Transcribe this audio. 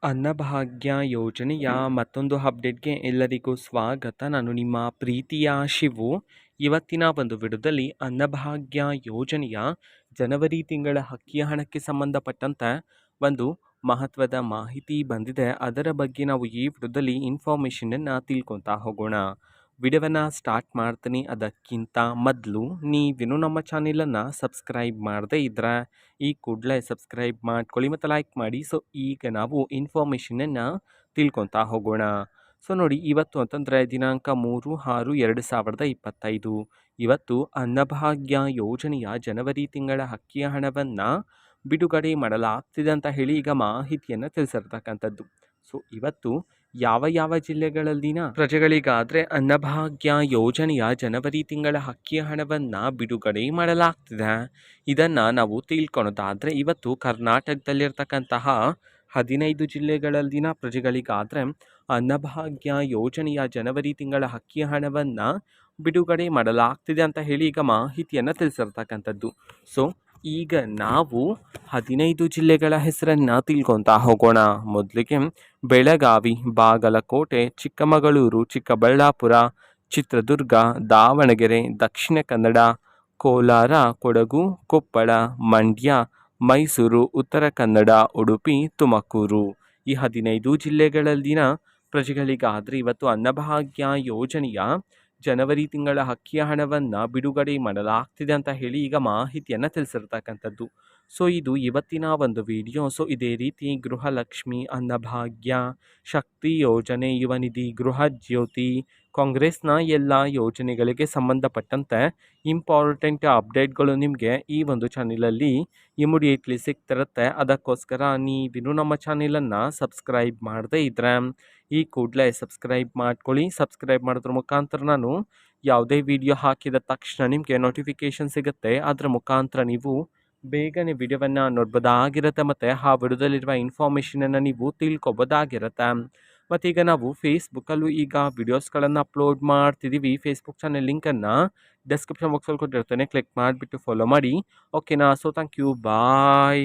ಅನ್ನಭಾಗ್ಯ ಯೋಜನೆಯ ಮತ್ತೊಂದು ಅಪ್ಡೇಟ್ಗೆ ಎಲ್ಲರಿಗೂ ಸ್ವಾಗತ. ನಾನು ನಿಮ್ಮ ಪ್ರೀತಿಯ ಶಿವು. ಇವತ್ತಿನ ಒಂದು ವಿಡಿಯೋದಲ್ಲಿ ಅನ್ನಭಾಗ್ಯ ಯೋಜನೆಯ ಜನವರಿ ತಿಂಗಳ ಅಕ್ಕಿಯ ಹಣಕ್ಕೆ ಸಂಬಂಧಪಟ್ಟಂತೆ ಒಂದು ಮಹತ್ವದ ಮಾಹಿತಿ ಬಂದಿದೆ. ಅದರ ಬಗ್ಗೆ ನಾವು ಈ ವಿಡಿಯೋದಲ್ಲಿ ಇನ್ಫಾರ್ಮೇಷನನ್ನು ತಿಳ್ಕೊತಾ ಹೋಗೋಣ. ವಿಡಿಯೋವನ್ನು ಸ್ಟಾರ್ಟ್ ಮಾಡ್ತೀನಿ. ಅದಕ್ಕಿಂತ ಮೊದಲು ನೀವಿನ್ನೂ ನಮ್ಮ ಚಾನೆಲನ್ನು ಸಬ್ಸ್ಕ್ರೈಬ್ ಮಾಡದೇ ಇದ್ದರೆ ಈ ಕೂಡಲೇ ಸಬ್ಸ್ಕ್ರೈಬ್ ಮಾಡ್ಕೊಳ್ಳಿ ಮತ್ತು ಲೈಕ್ ಮಾಡಿ. ಸೊ ಈಗ ನಾವು ಇನ್ಫಾರ್ಮೇಷನನ್ನು ತಿಳ್ಕೊತಾ ಹೋಗೋಣ. ಸೊ ನೋಡಿ, ಇವತ್ತು ಅಂತಂದರೆ ದಿನಾಂಕ 3/6/2025 ಇವತ್ತು ಅನ್ನಭಾಗ್ಯ ಯೋಜನೆಯ ಜನವರಿ ತಿಂಗಳ ಅಕ್ಕಿಯ ಹಣವನ್ನು ಬಿಡುಗಡೆ ಮಾಡಲಾಗ್ತಿದೆ ಅಂತ ಹೇಳಿ ಈಗ ಮಾಹಿತಿಯನ್ನು ತಿಳಿಸಿರ್ತಕ್ಕಂಥದ್ದು. ಸೊ ಇವತ್ತು ಯಾವ ಜಿಲ್ಲೆಗಳಲ್ಲಿನ ಪ್ರಜೆಗಳಿಗಾದರೆ ಅನ್ನಭಾಗ್ಯ ಯೋಜನೆಯ ಜನವರಿ ತಿಂಗಳ ಅಕ್ಕಿಯ ಹಣವನ್ನು ಬಿಡುಗಡೆ ಮಾಡಲಾಗ್ತಿದೆ, ಇದನ್ನು ನಾವು ತಿಳ್ಕೊಳೋದಾದರೆ ಇವತ್ತು ಕರ್ನಾಟಕದಲ್ಲಿರ್ತಕ್ಕಂತಹ 15 ಜಿಲ್ಲೆಗಳಲ್ಲಿನ ಪ್ರಜೆಗಳಿಗಾದರೆ ಅನ್ನಭಾಗ್ಯ ಯೋಜನೆಯ ಜನವರಿ ತಿಂಗಳ ಅಕ್ಕಿಯ ಹಣವನ್ನು ಬಿಡುಗಡೆ ಮಾಡಲಾಗ್ತಿದೆ ಅಂತ ಹೇಳಿ ಈಗ ಮಾಹಿತಿಯನ್ನು ತಿಳಿಸಿರ್ತಕ್ಕಂಥದ್ದು. ಸೊ ಈಗ ನಾವು 15 ಜಿಲ್ಲೆಗಳ ಹೆಸರನ್ನು ತಿಳ್ಕೊತಾ ಹೋಗೋಣ. ಮೊದಲಿಗೆ ಬೆಳಗಾವಿ, ಬಾಗಲಕೋಟೆ, ಚಿಕ್ಕಮಗಳೂರು, ಚಿಕ್ಕಬಳ್ಳಾಪುರ, ಚಿತ್ರದುರ್ಗ, ದಾವಣಗೆರೆ, ದಕ್ಷಿಣ ಕನ್ನಡ, ಕೋಲಾರ, ಕೊಡಗು, ಕೊಪ್ಪಳ, ಮಂಡ್ಯ, ಮೈಸೂರು, ಉತ್ತರ ಕನ್ನಡ, ಉಡುಪಿ, ತುಮಕೂರು. ಈ 15 ಜಿಲ್ಲೆಗಳಲ್ಲಿನ ಪ್ರಜೆಗಳಿಗಾದರೆ ಇವತ್ತು ಅನ್ನಭಾಗ್ಯ ಯೋಜನೆಯ ಜನವರಿ ತಿಂಗಳ ಅಕ್ಕಿಯ ಹಣವನ್ನು ಬಿಡುಗಡೆ ಮಾಡಲಾಗ್ತಿದೆ ಅಂತ ಹೇಳಿ ಈಗ ಮಾಹಿತಿಯನ್ನು ತಿಳಿಸಿರ್ತಕ್ಕಂಥದ್ದು. ಸೊ ಇದು ಇವತ್ತಿನ ಒಂದು ವಿಡಿಯೋ. ಸೊ ಇದೇ ರೀತಿ ಗೃಹಲಕ್ಷ್ಮಿ, ಅನ್ನಭಾಗ್ಯ, ಶಕ್ತಿ ಯೋಜನೆ, ಯುವ ನಿಧಿ, ಗೃಹ ಜ್ಯೋತಿ, ಕಾಂಗ್ರೆಸ್ನ ಎಲ್ಲ ಯೋಜನೆಗಳಿಗೆ ಸಂಬಂಧಪಟ್ಟಂತೆ ಇಂಪಾರ್ಟೆಂಟ್ ಅಪ್ಡೇಟ್ಗಳು ನಿಮಗೆ ಈ ಒಂದು ಚಾನಲಲ್ಲಿ ಇಮಿಡಿಯೇಟ್ಲಿ ಸಿಗ್ತಿರುತ್ತೆ. ಅದಕ್ಕೋಸ್ಕರ ನೀವಿನ್ನೂ ನಮ್ಮ ಚಾನಲನ್ನು ಸಬ್ಸ್ಕ್ರೈಬ್ ಮಾಡದೇ ಇದ್ದರೆ ಈ ಕೂಡಲೇ ಸಬ್ಸ್ಕ್ರೈಬ್ ಮಾಡ್ಕೊಳ್ಳಿ. ಸಬ್ಸ್ಕ್ರೈಬ್ ಮಾಡೋದ್ರ ಮುಖಾಂತರ ನಾನು ಯಾವುದೇ ವಿಡಿಯೋ ಹಾಕಿದ ತಕ್ಷಣ ನಿಮಗೆ ನೋಟಿಫಿಕೇಷನ್ ಸಿಗುತ್ತೆ. ಅದರ ಮುಖಾಂತರ ನೀವು ಬೇಗನೆ ವಿಡಿಯೋವನ್ನು ನೋಡ್ಬೋದಾಗಿರುತ್ತೆ ಮತ್ತು ಆ ವಿಡಿಯೋದಲ್ಲಿರುವ ಇನ್ಫಾರ್ಮೇಷನನ್ನು ನೀವು ತಿಳ್ಕೊಬೋದಾಗಿರುತ್ತೆ. ಮತ್ತೀಗ ನಾವು ಫೇಸ್ಬುಕ್ಕಲ್ಲೂ ಈಗ ವಿಡಿಯೋಸ್ಗಳನ್ನು ಅಪ್ಲೋಡ್ ಮಾಡ್ತಿದ್ದೀವಿ. ಫೇಸ್ಬುಕ್ ಚಾನಲ್ ಲಿಂಕನ್ನು ಡಿಸ್ಕ್ರಿಪ್ಷನ್ ಬಾಕ್ಸಲ್ಲಿ ಕೊಟ್ಟಿರ್ತೇನೆ, ಕ್ಲಿಕ್ ಮಾಡಿಬಿಟ್ಟು ಫಾಲೋ ಮಾಡಿ. ಓಕೆನಾ? So thank you, bye.